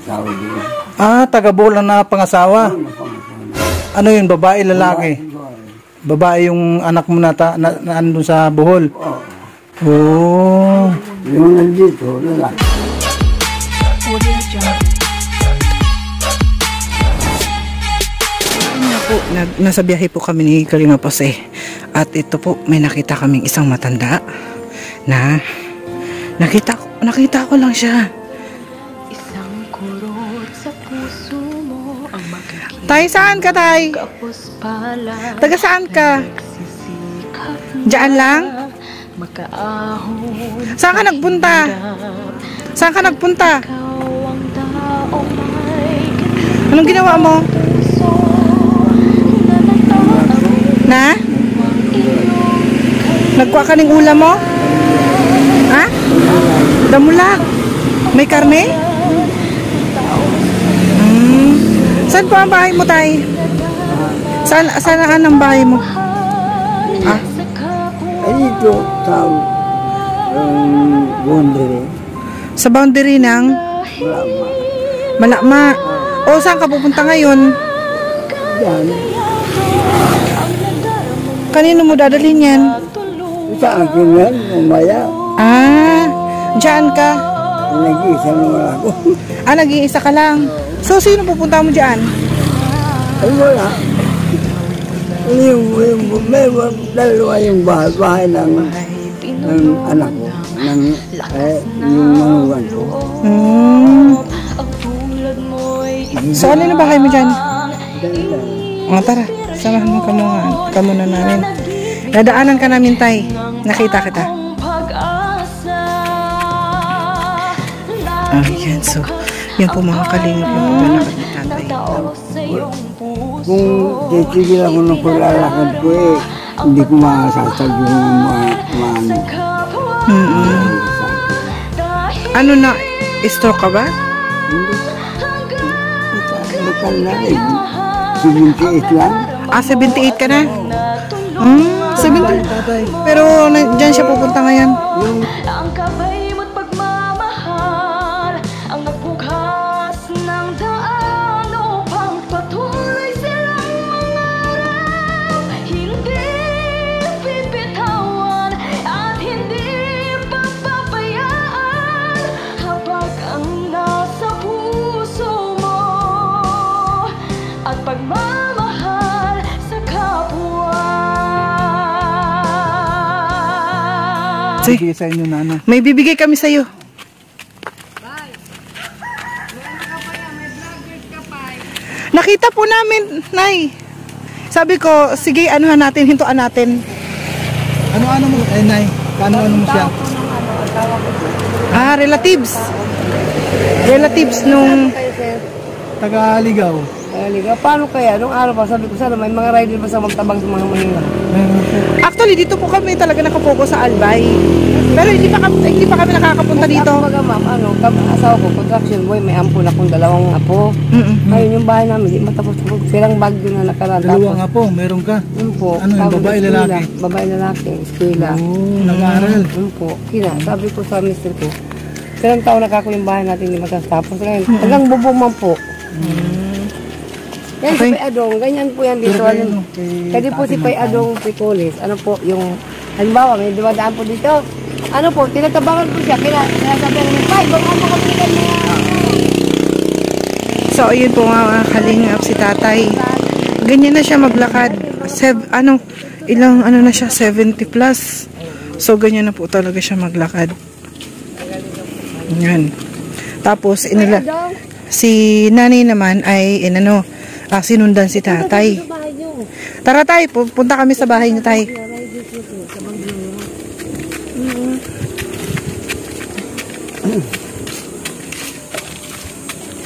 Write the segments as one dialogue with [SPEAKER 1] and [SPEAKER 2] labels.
[SPEAKER 1] Saudi.
[SPEAKER 2] Ah, taga Bohol na pangasawa. Ano yun, babae, lalaki? Babae yung anak mo na andun sa Bohol? Oo.
[SPEAKER 1] Yung nandito, lalaki.
[SPEAKER 2] Nasa biyahe po kami ni Kalinga Jose. At ito po, may nakita kaming isang matanda na nakita ko lang siya.
[SPEAKER 3] Isang kurot sa puso mo ang magkakita.
[SPEAKER 2] Tay, saan ka, Tay? Taga saan ka? Diyan lang? Saan ka nagpunta? Saan ka nagpunta? Anong ginawa mo? Na? Nagkuha ka ng ulam mo? Ha? Damulak. May karne? Saan po ang bahay mo, Tay? Saan ang bahay mo? Ha?
[SPEAKER 1] Ay, dito sa boundary.
[SPEAKER 2] Sa boundary ng? Malakma. O, saan ka pupunta ngayon?
[SPEAKER 1] Diyan.
[SPEAKER 2] Kanino mo dadalhin yan?
[SPEAKER 1] Sa akin yan, umaya.
[SPEAKER 2] Ah, dyan ka?
[SPEAKER 1] Nag-iisa naman ako.
[SPEAKER 2] Ah, nag-iisa ka lang. So, sino pupunta mo dyan?
[SPEAKER 1] Ay, wala. May dalawa yung bahay ng anak ko. Yung manuwan ko.
[SPEAKER 2] So, ano yung bahay mo dyan? Tara. Samahan mo ka muna namin. Nadaanan ka namin, Tay. Nakita kita. Ayan, so yan po mga kalingap yung paglalakad ni Tatay.
[SPEAKER 1] Kung titigil ako ng paglalakad ko hindi ko masasag yung maano.
[SPEAKER 2] Ano na, stroke ka ba?
[SPEAKER 1] Hindi. Ito na rin. 78 lang.
[SPEAKER 2] Ah, 78 ka na? 78. Pero dyan siya pupunta ngayon.
[SPEAKER 3] Ang kabay mo't pagmamahal ang nagbukas ng daan upang patuloy silang mangarap. Hindi bibitawan at hindi papabayaan habang ang nasa puso mo at pagmamahal sa kapwa.
[SPEAKER 2] Sige sa inyo, Nana. May bibigay kami sa iyo. Nakita po namin, Nay. Sabi ko, sige, anuhan natin, hintuan natin.
[SPEAKER 4] Ano mo, Nay? Ano mo siya?
[SPEAKER 2] Ah, relatives. Relatives nung
[SPEAKER 4] Taga-Ligaw.
[SPEAKER 1] Paano kaya? Nung araw pa, sabi ko sana may mga rider ba sa magtabang sa mga mahina?
[SPEAKER 2] Actually, dito po kami talaga nakapokus sa Albay. Pero hindi pa kami nakakapunta dito.
[SPEAKER 1] Asawa ko, construction boy, may ampun akong dalawang apo. Ngayon yung bahay namin, di matapos ko. Silang bag doon na nakaraan.
[SPEAKER 4] Dalawang apo, meron ka?
[SPEAKER 1] Yun po.
[SPEAKER 4] Ano yung babae, lalaki?
[SPEAKER 1] Babae, lalaki, eskwela.
[SPEAKER 4] Nag-aaral?
[SPEAKER 1] Yun po. Sabi ko sa mister ko, silang taon nakako yung bahay natin, hindi matatapos. Ngayon, hanggang bubong man po. Yan si Pai Adong, ganyan po yan dito. Kasi po si Pai Adong Picoles, ano po, yung, halimbawa, may dumadaan po dito. Ano po, tinatabangan po siya, kinasabihan namin, Pai, baka mo kami niya.
[SPEAKER 2] So, ayun po nga, kalingap si Tatay. Ganyan na siya maglakad. Ilang na siya, 70 plus. So, ganyan na po talaga siya maglakad. Yan. Tapos, si nanay naman ay, sinundan si Tatay. Tara, Tay, punta kami sa bahay niyo, Tay.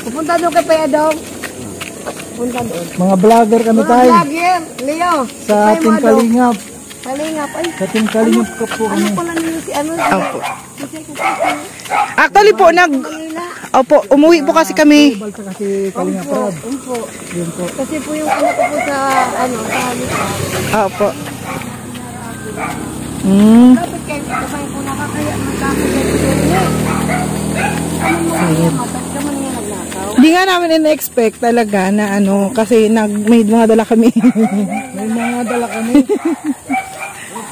[SPEAKER 1] Pupunta doon kay Pai Adong. Punta doon.
[SPEAKER 4] Mga vlogger kami, Tay.
[SPEAKER 1] Mga vlogger, Leo.
[SPEAKER 4] Sa ating Kalingap.
[SPEAKER 1] Kalingap, ay.
[SPEAKER 4] Sa ating Kalingap ka po kami.
[SPEAKER 1] Ano pala niyo si ano?
[SPEAKER 2] Opo. Actually po, umuwi po kasi kami.
[SPEAKER 4] Balsa kasi Kalingap Rab. Yun po.
[SPEAKER 1] Kasi po yung anak ko po sa halika.
[SPEAKER 2] Opo.
[SPEAKER 1] Dapat kayo kasay po nakakaya magkakaya po niya. Ano mo niya, matagdaman niya naglakad.
[SPEAKER 5] Hindi nga namin in-expect talaga na ano, kasi may mga dala kami.
[SPEAKER 4] May mga dala kami.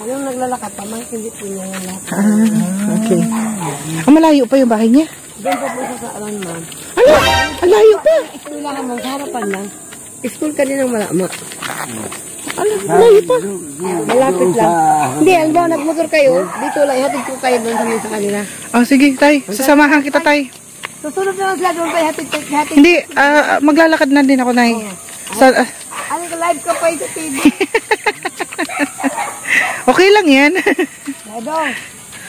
[SPEAKER 1] Yung naglalakad pa, hindi po niya yung lahat.
[SPEAKER 5] Okay. Malayo pa yung bahay niya?
[SPEAKER 1] Doon po po sa alam, ma'am.
[SPEAKER 5] Ano? Malayo pa?
[SPEAKER 1] School lang naman, sa harapan lang. School ka din ng malama.
[SPEAKER 5] Malayo pa?
[SPEAKER 1] Malapit lang. Hindi, alam ba, nagmotor kayo, dito lang, ihatid ko kayo doon sa kanila.
[SPEAKER 5] Oh, sige, tay. Sasamahan kita, tay.
[SPEAKER 1] Susunod na lang sila doon kayo, hatid.
[SPEAKER 5] Hindi, maglalakad na din ako, nay.
[SPEAKER 1] Ano ka, live ka pa ito, TV.
[SPEAKER 5] Okay lang yan.
[SPEAKER 1] Edo,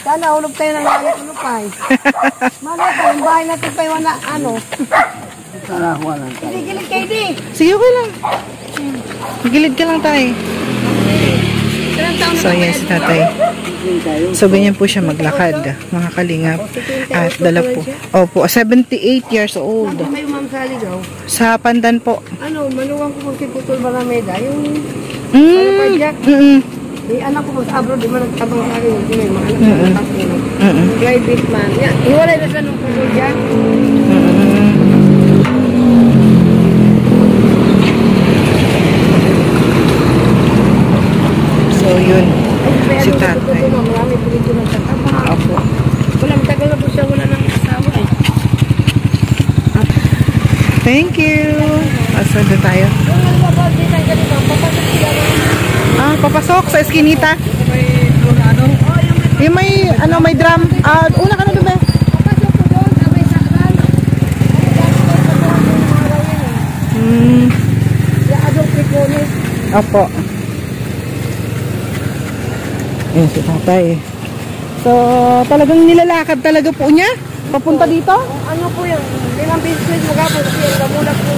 [SPEAKER 1] sana hulog tayo ng langit ulupay. Malay ko, yung bahay natin pa yung ano.
[SPEAKER 4] Sana ako lang.
[SPEAKER 1] Gilid kayo di.
[SPEAKER 5] Sige, okay lang. Gilid ka lang, tay. So, yes, tatay. So, ganyan po siya maglakad, mga kalingap. At dala po. Opo, 78 years old.
[SPEAKER 1] Bakit may ma'am sa ligaw?
[SPEAKER 5] Sa Pandan po.
[SPEAKER 1] Ano, manuwang ko kung si Putol Balameda, yung
[SPEAKER 5] Jack.
[SPEAKER 1] yung anak ko sa abroad, di man nagtabang sa akin, hindi may mga anak sa Putol. Private man. Iwalay na siya ng Putol Jack.
[SPEAKER 5] So, yun. Si tatay.
[SPEAKER 1] Marami po dito ng tatama.
[SPEAKER 5] Opo.
[SPEAKER 1] Walang tagal na po siya, wala nang asawa eh.
[SPEAKER 5] Thank you. Asan doon tayo? Papasok sa eskinita. Yung may, may drum. Una ka na doon, Opo. Ayan si tatay. So, talagang nilalakad talaga po niya? Papunta dito?
[SPEAKER 1] Ano po yung limang business magapos siya, namulat po.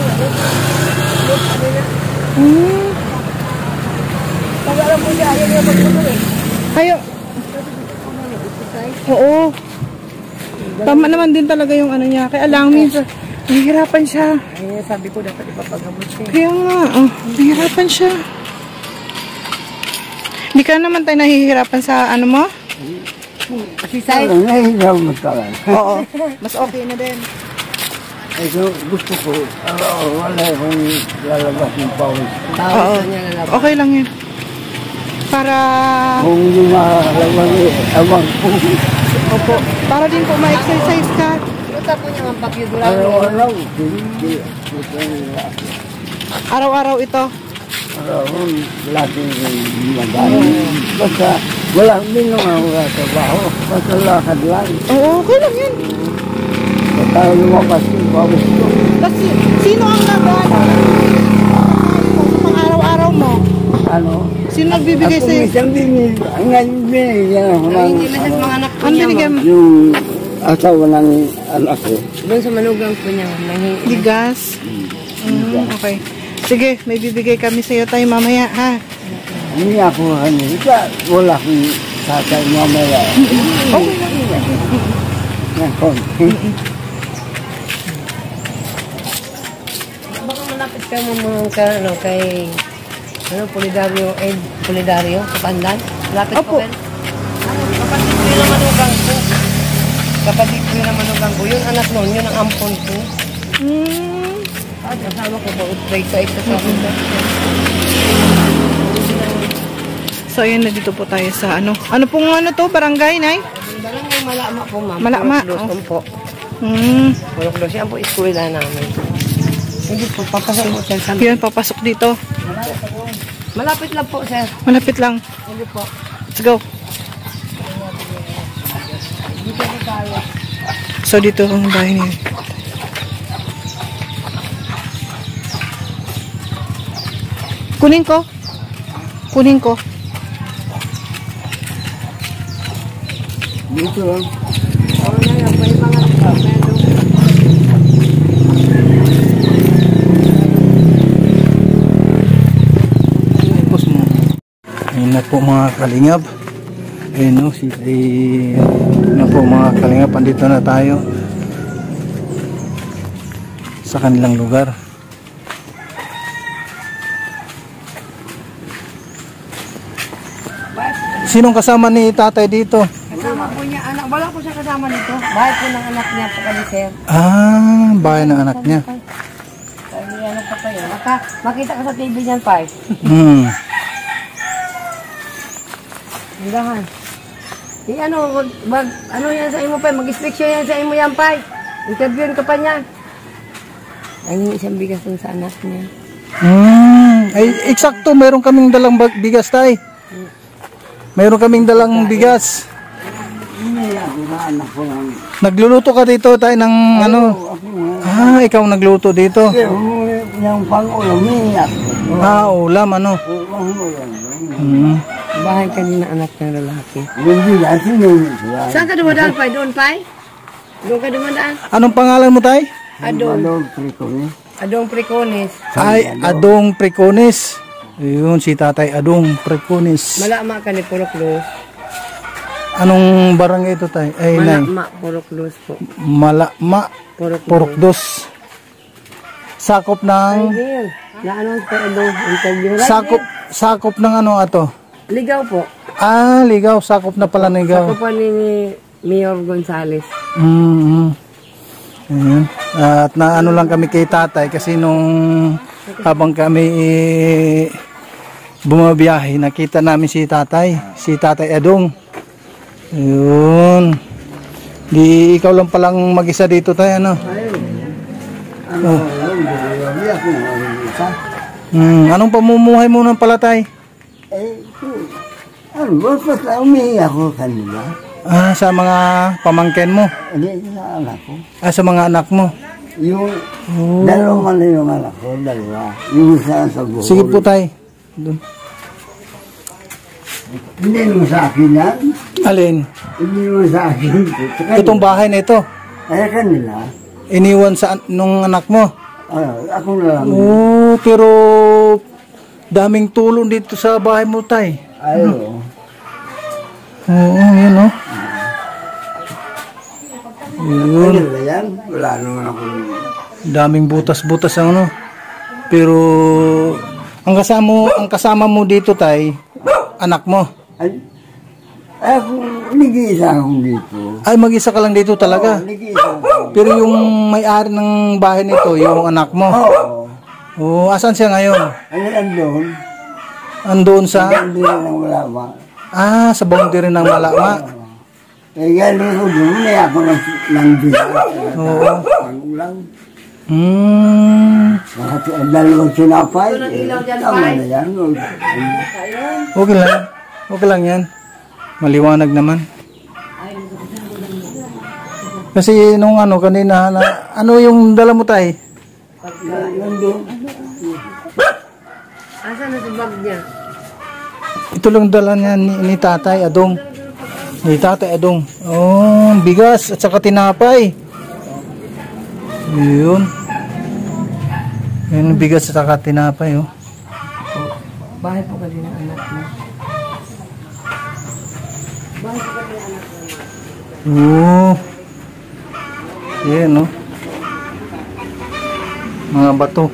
[SPEAKER 1] Pag-alam po siya, ayaw niya magputo eh.
[SPEAKER 5] Kayo? Oo. Tama naman din talaga yung ano niya. Kaya alam minsan, nahihirapan siya.
[SPEAKER 1] Ay, sabi ko dapat ipapagamot siya.
[SPEAKER 5] Kaya nga, nahihirapan siya. Hindi ka naman tayo nahihirapan sa ano mo?
[SPEAKER 1] Si Sai.
[SPEAKER 4] Nahihilaw mo talaga.
[SPEAKER 5] Oo. Mas okay na din.
[SPEAKER 4] Ito, gusto ko, wala akong lalabas ng pawis.
[SPEAKER 5] Oo. Okay lang yun. Para...
[SPEAKER 4] Kung yung makalabas abang po.
[SPEAKER 5] Opo. Para din po ma-exercise ka.
[SPEAKER 1] Luta po niya ang pakyudura.
[SPEAKER 4] Araw-araw.
[SPEAKER 5] Araw-araw ito.
[SPEAKER 4] Araw-araw. Laking magano. Basta, wala din naman ako trabaho. Basta lakad lang.
[SPEAKER 5] Oo, okay lang yun.
[SPEAKER 4] Basta lumabas yung pawis ko.
[SPEAKER 5] Kasi, sino ang nag-ano? Sa pang-araw-araw mo?
[SPEAKER 4] Ano?
[SPEAKER 5] Sino nagbibigay
[SPEAKER 4] Ako
[SPEAKER 5] sa'yo?
[SPEAKER 4] minsan ngayon binigyan ako ng
[SPEAKER 1] Hindi na siya sa mga anak po
[SPEAKER 5] Ang
[SPEAKER 1] niya.
[SPEAKER 5] binigyan mo?
[SPEAKER 4] yung asawa ng anak ko.
[SPEAKER 1] Doon sa manugang po niya.
[SPEAKER 5] Bigas? Okay. Sige, may bibigay kami sa'yo tayo mamaya, ha?
[SPEAKER 4] Hindi ako kanina. Wala akong tatay mamaya.
[SPEAKER 5] Okay lang yun.
[SPEAKER 4] Ng konti.
[SPEAKER 1] Baka malapit ka mga kay Polidario sa Pandan. Malapit
[SPEAKER 5] Opo.
[SPEAKER 1] po ba? Kapatid ko yun ang manugang ko. Kapatid ko yun ang manugang ko. Yun anak nun, yun ang ampon ko. Asawa ko ba? Utray ka isa sa akin.
[SPEAKER 5] So, ayun na dito po tayo sa ano. Ano pong to? Barangay, Nay?
[SPEAKER 1] Barangay Malama po, ma'am.
[SPEAKER 5] Malama.
[SPEAKER 1] Pulok po. Pulok siya po eskwela namin. Hindi po, papasok po sir.
[SPEAKER 5] Yan, papasok dito.
[SPEAKER 1] Malapit lang po sir.
[SPEAKER 5] Malapit lang.
[SPEAKER 1] Hindi po.
[SPEAKER 5] Let's go. So, dito ang bahay niya. Kunin ko. Kunin ko.
[SPEAKER 4] Dito lang.
[SPEAKER 1] May mga
[SPEAKER 2] Tapos mo. Ayun na po mga kalingap. Ayun no, na po mga kalingap. Andito na tayo sa kanilang lugar. Sinong kasama ni tatay dito?
[SPEAKER 1] Kasama po niya anak. Wala po siya kasama nito. Bahay po ng anak niya po kami, sir.
[SPEAKER 2] Ah, bahay ng anak niya.
[SPEAKER 1] Sabi ano pa kayo. Makita ka sa TV niyan, Pai. Hindahan. Ano yan sa imo, Pai? Mag-inspection yan sa imo yan, Pai. Interviewin ka pa niya. Ay, isang bigas dun sa anak niya.
[SPEAKER 2] Ay, eksakto, meron kaming dalang bigas, tay. Meron kaming dalang bigas. Nagluluto ka dito, tay, ng ano? Ah, ikaw nagluto dito.
[SPEAKER 4] Yung pang-ulam,
[SPEAKER 2] Ah, ulam, ano?
[SPEAKER 1] Bahay kanina anak ng lalaki.
[SPEAKER 4] Saan
[SPEAKER 1] ka dumadaan, Pai? Doon, Pai? Doon ka dumadaan?
[SPEAKER 2] Anong pangalan mo, tay?
[SPEAKER 1] Adong Precones.
[SPEAKER 2] Ay, Adong Precones. Yun, si Tatay Adong Precones.
[SPEAKER 1] Malama ka ni Puroklos.
[SPEAKER 2] Anong barangay ito, tay? Ay, nay.
[SPEAKER 1] Malama, Puroklos po.
[SPEAKER 2] Malama, Purokdos. Sakop ng...
[SPEAKER 1] Ay, na ano sa Adong interview?
[SPEAKER 2] Sakop ng ano ato?
[SPEAKER 1] Ligaw po.
[SPEAKER 2] Ah, ligaw. Sakop na pala ligaw.
[SPEAKER 1] Sakop pa ni Mayor Gonzales.
[SPEAKER 2] Ayan. At naano lang kami kay tatay kasi nung habang kami bumabiyahe, nakita namin si tatay Adong. Ayun. Di ikaw lang palang mag-isa dito, tay, ano? Anong pamumuhay mo nang pala, tay?
[SPEAKER 4] Basta umiiyak ko kanila.
[SPEAKER 2] Ah, sa mga pamangkin mo?
[SPEAKER 4] Hindi, sa anak ko.
[SPEAKER 2] Ah, sa mga anak mo?
[SPEAKER 4] Yung dalawa man yung anak ko, dalawa. Yung isa sa buhol.
[SPEAKER 2] Sige po, tay. Doon.
[SPEAKER 4] Hindi mo sa akin yan.
[SPEAKER 2] Alin?
[SPEAKER 4] Hindi mo sa akin.
[SPEAKER 2] Itong bahay na ito,
[SPEAKER 4] Ay, kanila.
[SPEAKER 2] iniwan sa nung anak mo?
[SPEAKER 4] Ako na lang.
[SPEAKER 2] Oo, pero daming tulong dito sa bahay mo, tay.
[SPEAKER 4] Ayaw.
[SPEAKER 2] Oo, yun, oh. Yun.
[SPEAKER 4] Ano ba yan? Wala naman ako.
[SPEAKER 2] Daming butas-butas ang ano. Pero ang kasama mo dito, tay, anak mo.
[SPEAKER 4] Ay, ako, nag-iisa akong dito.
[SPEAKER 2] Ay, mag-isa ka lang dito talaga.
[SPEAKER 4] Nag-iisa ako.
[SPEAKER 2] Pero yung may-ari ng bahay nito, yung anak mo.
[SPEAKER 4] Oo.
[SPEAKER 2] Oo, asan siya ngayon?
[SPEAKER 4] Ano andun?
[SPEAKER 2] Andoon sa...
[SPEAKER 4] Hindi na nang wala ba?
[SPEAKER 2] Ah, sa boundary ng Malama.
[SPEAKER 4] Eh, galing ko doon, may ako ng bilang.
[SPEAKER 2] Oo.
[SPEAKER 4] Ulang. Dalawang sinapay. Tama na yan.
[SPEAKER 2] Okay lang. Okay lang yan. Maliwanag naman. Kasi nung ano kanina, ano yung dala mo, tay?
[SPEAKER 4] Nandun.
[SPEAKER 1] Asan na si bag niya?
[SPEAKER 2] Ito lang dala niya ni Tatay Adong. Ni Tatay Adong. Oh, bigas at saka tinapay. Yun. Yun, bigas at saka tinapay, oh.
[SPEAKER 1] Bahay po kanina anak mo. Bahay po kanina anak mo.
[SPEAKER 2] Oh. Yan, no? Mga bato.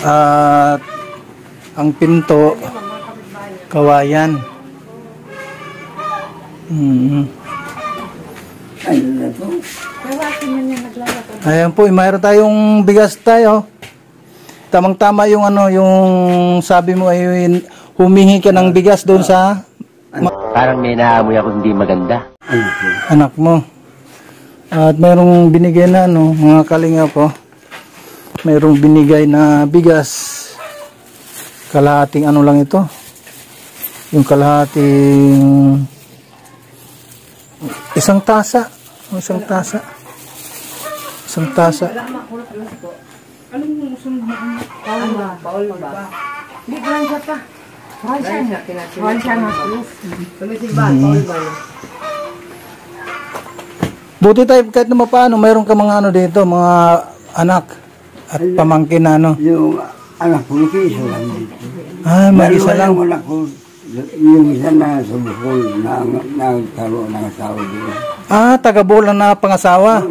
[SPEAKER 2] At ang pinto, kawayan. Ayan po, mayroon tayong bigas tayo. Tamang-tama yung ano, yung sabi mo ay humingi ka ng bigas doon sa
[SPEAKER 6] Parang may naamoy ako hindi maganda.
[SPEAKER 2] anak mo. At mayroong binigay na ano, mga kalinga po. Mayroong binigay na bigas. Kalahating ano lang ito. Yung kalahating isang tasa. Isang tasa. Isang tasa.
[SPEAKER 1] Paul ba? Hindi ko lang siya pa. Paul siya na. Tumisig ba? Paul ba?
[SPEAKER 2] Buti tayo kahit naman paano, mayroon ka mga ano dito, mga anak at pamangkin na ano.
[SPEAKER 4] Yung anak ko, isa lang dito.
[SPEAKER 2] Ah, mag-isa lang.
[SPEAKER 4] Yung anak ko, yung isa na sa Bukol, nagkaroon ng asawa dito.
[SPEAKER 2] Ah, taga-Bohol na pangasawa.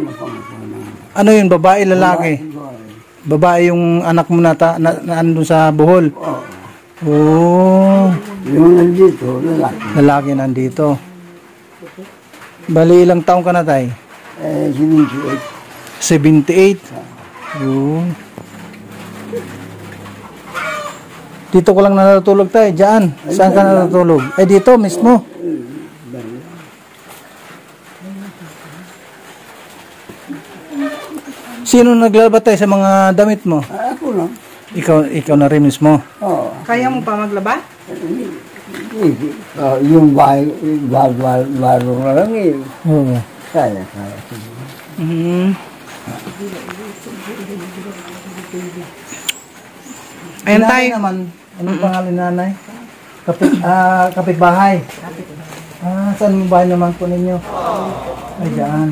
[SPEAKER 2] Ano yun, babae, lalaki? Babae yung anak mo na andun sa Bohol.
[SPEAKER 4] Oo.
[SPEAKER 2] Oh,
[SPEAKER 4] Yung nandito, lalaki.
[SPEAKER 2] lalaki nandito. Bali, ilang taong ka na, tay?
[SPEAKER 4] 78.
[SPEAKER 2] 78. Oo. Dito ko lang natutulog, tay. Diyan. Saan ka natutulog? Dito mismo. Sino naglalaba, tay, sa mga damit mo?
[SPEAKER 4] Ako lang.
[SPEAKER 2] Ikaw na rin mismo.
[SPEAKER 4] Oo.
[SPEAKER 5] Kaya mo pa maglaba?
[SPEAKER 4] Yung baro na lang eh.
[SPEAKER 2] Oo.
[SPEAKER 4] Kaya.
[SPEAKER 5] Ayan
[SPEAKER 2] Nanay
[SPEAKER 5] tayo.
[SPEAKER 2] naman. Anong pangalan ni nanay? Kapitbahay. Saan yung bahay naman po ninyo? Ay, dyan.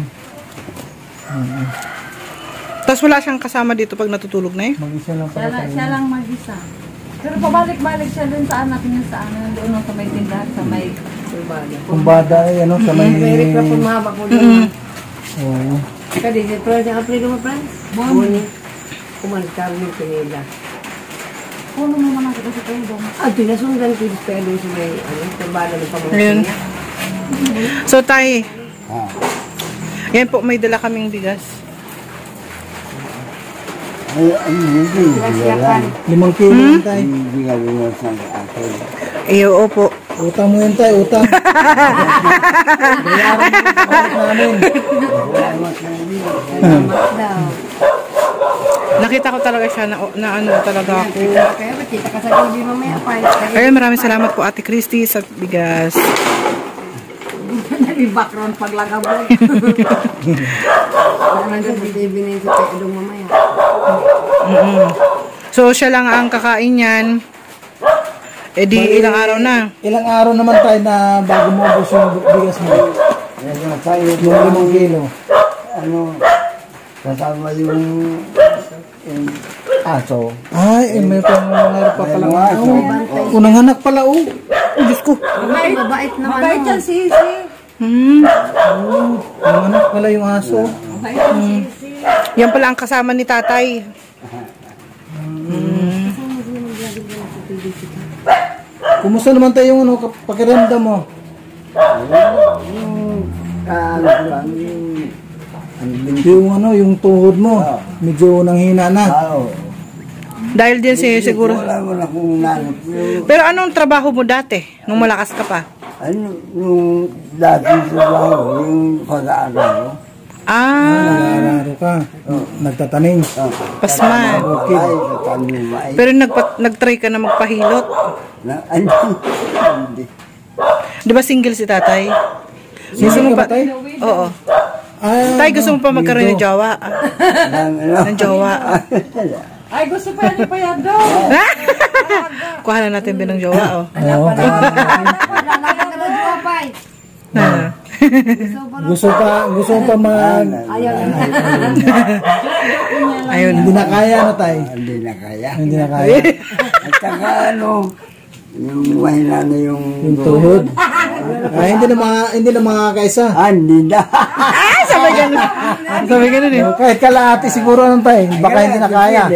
[SPEAKER 5] Tapos wala siyang kasama dito pag natutulog na eh.
[SPEAKER 2] Mag-isa lang pala tayo.
[SPEAKER 7] Siya lang mag-isa. Pero pabalik-balik siya dun sa anak niya sa doon sa may tindahan, sa may Kumbada.
[SPEAKER 2] Kumbada ay ano, sa may...
[SPEAKER 1] May reklamo mahaba ko doon.
[SPEAKER 2] Oo.
[SPEAKER 1] Kadi, si Franz, ang apelido mo, Franz? Boni. Kumantar mo pinila.
[SPEAKER 7] Puno mo naman kita sa Pedro.
[SPEAKER 1] Tinasundan ko yung Pedro sa may, kumbada ng pamangkin
[SPEAKER 5] Ayun.
[SPEAKER 1] niya.
[SPEAKER 5] So tay, yan po, may dala kaming bigas.
[SPEAKER 4] Hindi.
[SPEAKER 1] Siyakan.
[SPEAKER 2] 5 kilo yan, tay.
[SPEAKER 4] Hindi ka rin sa akin.
[SPEAKER 5] Oo po.
[SPEAKER 2] Utang mo yan, tay. Utang. Bayaran mo yung pangit namin.
[SPEAKER 1] Salamat daw.
[SPEAKER 5] Nakita ko talaga siya na ano talaga ako.
[SPEAKER 1] Kaya makita ka sa TV mamaya pa.
[SPEAKER 5] Ayun, maraming salamat po Ate Christy sa bigas.
[SPEAKER 1] Nag-background paglagaw mo. Nandun sa TV na yung si Pedro mamaya.
[SPEAKER 5] So siya lang ang kakain yan. Di ilang araw na.
[SPEAKER 2] Ilang araw naman tayo na bago mo ubos yung bigas mo? Yung 5 kilo.
[SPEAKER 4] Kasama yung aso.
[SPEAKER 2] Ay, may pangalan pa pala.
[SPEAKER 4] Yung aso.
[SPEAKER 2] Unang anak pala, oh.
[SPEAKER 5] Diyos ko.
[SPEAKER 1] Mabait naman.
[SPEAKER 7] Mabait yan si Isi.
[SPEAKER 2] Unang anak pala yung aso.
[SPEAKER 5] Yan pala ang kasama ni tatay.
[SPEAKER 2] Kumusta naman tayo yung ano, pakiramdam mo? Yung ano, yung tuhod mo, medyo nanghina na.
[SPEAKER 5] Dahil din siguro.
[SPEAKER 4] Wala mo na kung nanap.
[SPEAKER 5] Pero anong trabaho mo dati? Nung malakas ka pa?
[SPEAKER 4] Yung dati sa baho, yung pag-aaral.
[SPEAKER 2] Nag-aararo ka, nagtatanim.
[SPEAKER 5] Pasman.
[SPEAKER 2] Okay.
[SPEAKER 4] Ay, katanumay.
[SPEAKER 5] Pero nag-try ka na magpahilot.
[SPEAKER 4] Hindi.
[SPEAKER 5] Di ba single si tatay? Gusto mo pa? Oo. Tay, gusto mo pa magkaroon ng jowa? Ng jowa.
[SPEAKER 7] Ay, gusto pa yan pa yan daw.
[SPEAKER 5] Kuha na natin binang jowa, oh.
[SPEAKER 2] Oo.
[SPEAKER 1] Lalakad ka na duwapay.
[SPEAKER 2] Gusto pa mag...
[SPEAKER 5] Ayun.
[SPEAKER 2] Hindi na kaya na tayo.
[SPEAKER 4] Hindi na kaya.
[SPEAKER 2] Hindi na kaya.
[SPEAKER 4] At saka yung mahina na yung
[SPEAKER 2] Tuhod. Hindi na makakaisa.
[SPEAKER 4] Hindi na.
[SPEAKER 5] Sabi ganun. Sabi ganun eh.
[SPEAKER 2] Kahit kalahati siguro nang tayo. Baka hindi na kaya.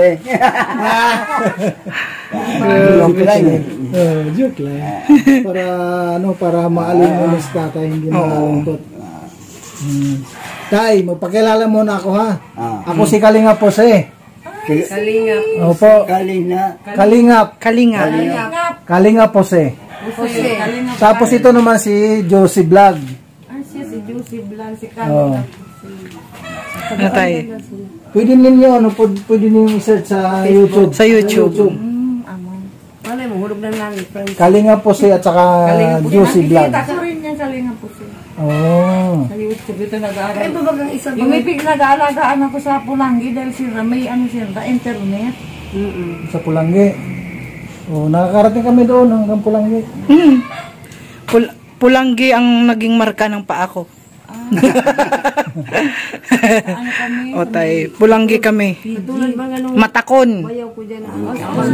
[SPEAKER 4] Joke lang eh.
[SPEAKER 2] Joke lang. Para maalin mo na si tatay. Hindi malungkot. Tay, magpakilala muna ako ha. Ako si Kalinga Pose.
[SPEAKER 1] Kalingap.
[SPEAKER 2] Opo.
[SPEAKER 4] Kalingap.
[SPEAKER 2] Kalinga Pose. Tapos ito naman si Josie Vlog.
[SPEAKER 7] Siya si Juicy Blanc, si
[SPEAKER 2] Oh.
[SPEAKER 5] Ano tayo?
[SPEAKER 2] Pwede ninyo, pwede ninyo i-search sa YouTube.
[SPEAKER 5] Sa YouTube.
[SPEAKER 1] Wala mo, hulog na namin, friends.
[SPEAKER 2] Kalinga Pose at saka Josie Vlog.
[SPEAKER 7] Kita ko rin yan Kalinga po siya.
[SPEAKER 2] Oh.
[SPEAKER 7] Sa YouTube ito nag-aaral.
[SPEAKER 1] Ay, babagang isa
[SPEAKER 7] Yung may nag-aalagaan ako sa Pulangi dahil sila may internet.
[SPEAKER 2] Sa Pulanggi. Oh, nakakarating kami doon hanggang Pulanggi.
[SPEAKER 5] Pulanggi ang naging marka ng paa ko. O tay, Pulanggi kami.
[SPEAKER 1] Tulad ba nga nung
[SPEAKER 5] Matakon.
[SPEAKER 1] bayaw ko dyan,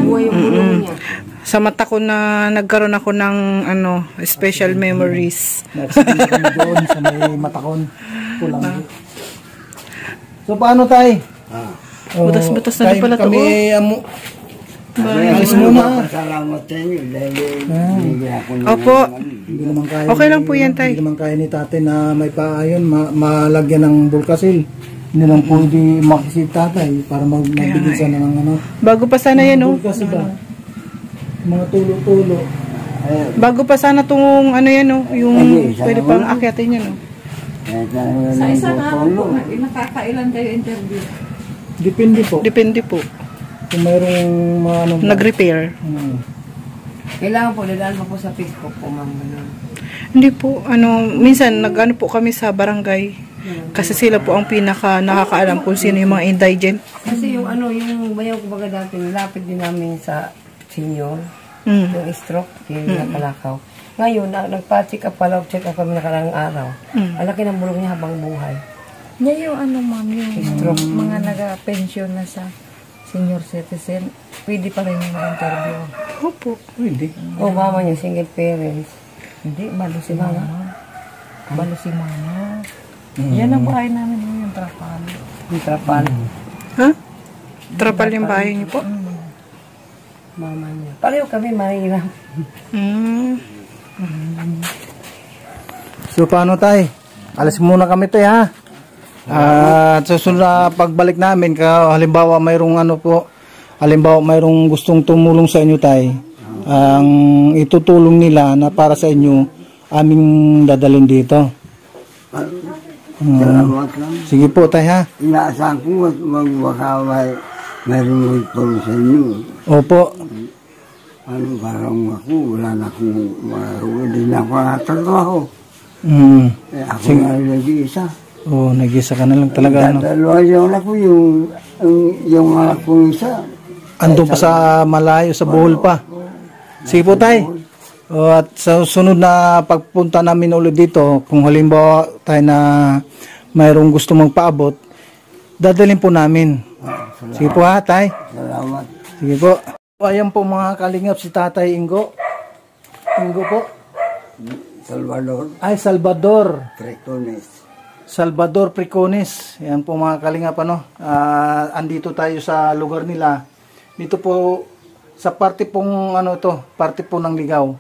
[SPEAKER 1] buhay yung bulong niya.
[SPEAKER 5] Sa Matakon na nagkaroon ako ng special memories.
[SPEAKER 2] Nagsabi kami doon sa may Matakon. Pulanggi. So paano tay?
[SPEAKER 5] Butas-butas na din pala to,
[SPEAKER 2] Kami Alis muna.
[SPEAKER 4] Salamat sa inyo dahil hindi ako
[SPEAKER 5] Opo.
[SPEAKER 2] Hindi naman kaya.
[SPEAKER 5] Okay lang po yan, tay.
[SPEAKER 2] Hindi naman kaya ni tatay na may paayon, malagyan ng bulkasil. Hindi lang pwede makisip tatay para magbigay sana ng ano.
[SPEAKER 5] Bago pa sana yan, oh.
[SPEAKER 2] Bulkasil ba? Mga tulo-tulo.
[SPEAKER 5] Bago pa sana tong ano yan, oh. Yung pwede pang akyatin yan, oh.
[SPEAKER 7] Sa isa na po, nakakailan kayo interview?
[SPEAKER 2] Depende po.
[SPEAKER 5] Depende po.
[SPEAKER 2] Kung mayroong mga ano.
[SPEAKER 5] Nag-repair.
[SPEAKER 1] Kailangan po, dadaan pa po sa Facebook po, ma'am.
[SPEAKER 5] Hindi po, minsan nag-ano po kami sa barangay. Kasi sila po ang pinaka nakakaalam kung sino yung mga indigent.
[SPEAKER 1] Kasi yung yung bayaw ko baga dati, nilapit din namin sa senior,
[SPEAKER 5] Mm.
[SPEAKER 1] yung stroke, yung nakalakaw. Ngayon, nagpa-check up pala, check up kami nakarang araw. Ang laki ng bulong niya habang buhay.
[SPEAKER 7] Niya yung ma'am, yung mga nag-pension na sa senior citizen, pwede pa rin yung interview.
[SPEAKER 5] Opo.
[SPEAKER 2] Pwede.
[SPEAKER 1] O mama niya, single parents.
[SPEAKER 7] Hindi, balo si mama. Balo si mama. Yan ang bahay namin yung trapal.
[SPEAKER 1] Yung trapal.
[SPEAKER 5] Ha? Trapal yung bahay niyo po?
[SPEAKER 1] Mama niya. Pareho kami mahirap.
[SPEAKER 2] So paano tay? Alis muna kami tay ha. At susunod na pagbalik namin, halimbawa mayroong mayroong gustong tumulong sa inyo tay, ang itutulong nila na para sa inyo, aming dadalhin dito.
[SPEAKER 4] Salamat lang.
[SPEAKER 2] Sige po tay ha.
[SPEAKER 4] Inaasahan ko magbakaway mayroong magtulong sa inyo.
[SPEAKER 2] Opo.
[SPEAKER 4] Parang ako, wala na akong hindi na ako nakatrabaho. Ako na nag-iisa.
[SPEAKER 2] Oo, nag-isa ka na lang talaga.
[SPEAKER 4] Dalawa yung anak ko, yung anak ko isa.
[SPEAKER 2] Ando pa sa malayo, sa Bohol pa. Sige po tay. At sa sunod na pagpunta namin ulit dito, kung halimbawa tayo na mayroong gusto magpaabot, dadalhin po namin. Sige po ha tay.
[SPEAKER 4] Salamat.
[SPEAKER 2] Sige po. Ayan po mga kalingap, si Tatay Ingo. Ingo po.
[SPEAKER 4] Salvador.
[SPEAKER 2] Ay, Salvador.
[SPEAKER 4] Precones.
[SPEAKER 2] Salvador Precones. Ayan po mga kalingap, andito tayo sa lugar nila. Dito po, sa parte pong, parte po ng Ligaw.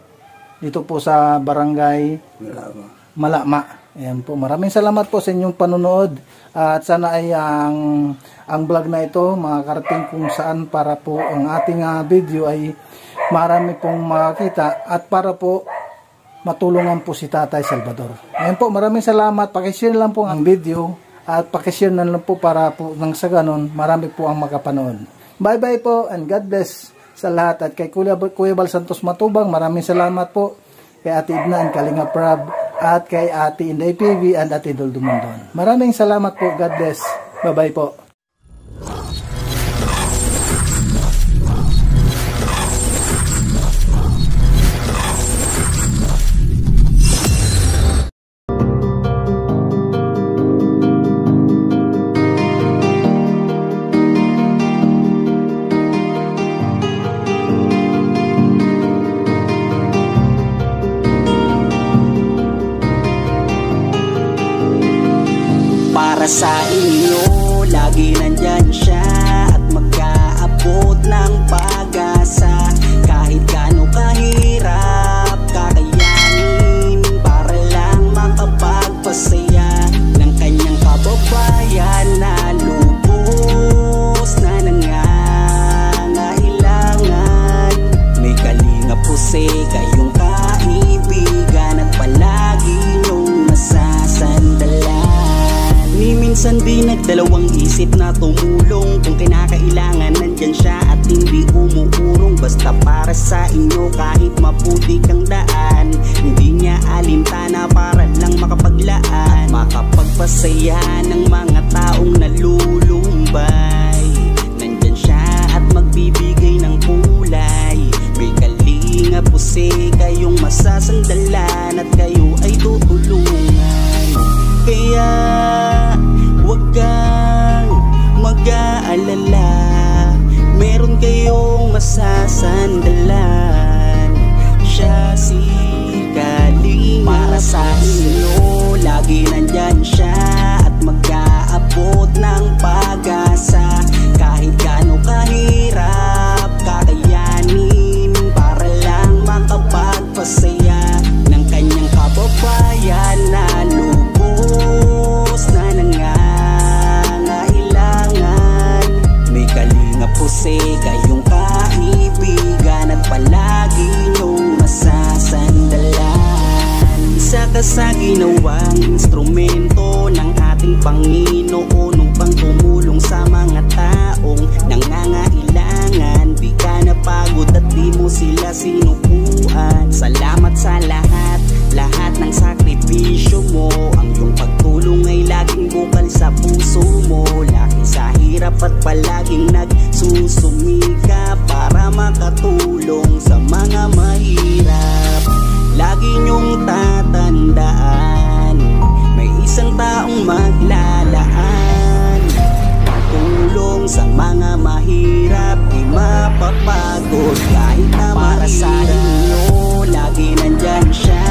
[SPEAKER 2] Dito po sa barangay Malama. Ayan po, maraming salamat po sa inyong panonood. At sana ay ang vlog na ito makakarating kung saan para po ang ating video ay marami pong makakita at para po matulungan po si Tatay Salvador. Ayan po, maraming salamat. Pakishare lang po ang video at pakishare na lang po para po nang sa ganon marami po ang makapanood. Bye bye po and God bless sa lahat. At kay Kuya Bal Santos Matubang, maraming salamat po. Kay Ate Edna and Kalinga Prab at kay Ate Inday PV and Ate Dol Dumondon. Maraming salamat po. God bless. Bye bye po.
[SPEAKER 8] Para sa inyo, lagi nandyan siya at mag-aabot ng pag-asa. Kahit gaano kahirap, kakayanin para lang makapagpasaya ng kanyang kababayan na lubos na nangangailangan. May Kalinga Jose, kayong kaibigan at palagi niyong masasandalan. Minsan di nagdalawang isip na tumulong. Kung kinakailangan nandyan siya at hindi umuurong. Basta para sa inyo kahit maputi kang daan, hindi niya alintana para lang makapaglaan, makapagpasaya ng mga taong nalulumbay. Nandyan siya at magbibigay ng kulay. May Kalinga Jose, kayong masasandalan at kayo ay tutulungan. Kaya huwag kang mag-aalala, meron kayong masasandalan. Siya si Kalinga. Para sa inyo, lagi nandyan siya at mag-aabot ng pag-asa. Kahit gaano kahirap, kakaya Panginoon upang tumulong sa mga taong nangangailangan. Di ka napagod at di mo sila sinukuan. Salamat sa lahat, lahat ng sakripisyo mo. Ang iyong pagtulong ay laging bukal sa puso mo. Laki sa hirap at palaging nagsusumika para makatulong sa mga mahirap. Lagi niyong tatandaan, may isang taong maglalaan. Tulong sa mga mahirap, di mapapagod kahit na para sa inyo, lagi nandyan siya.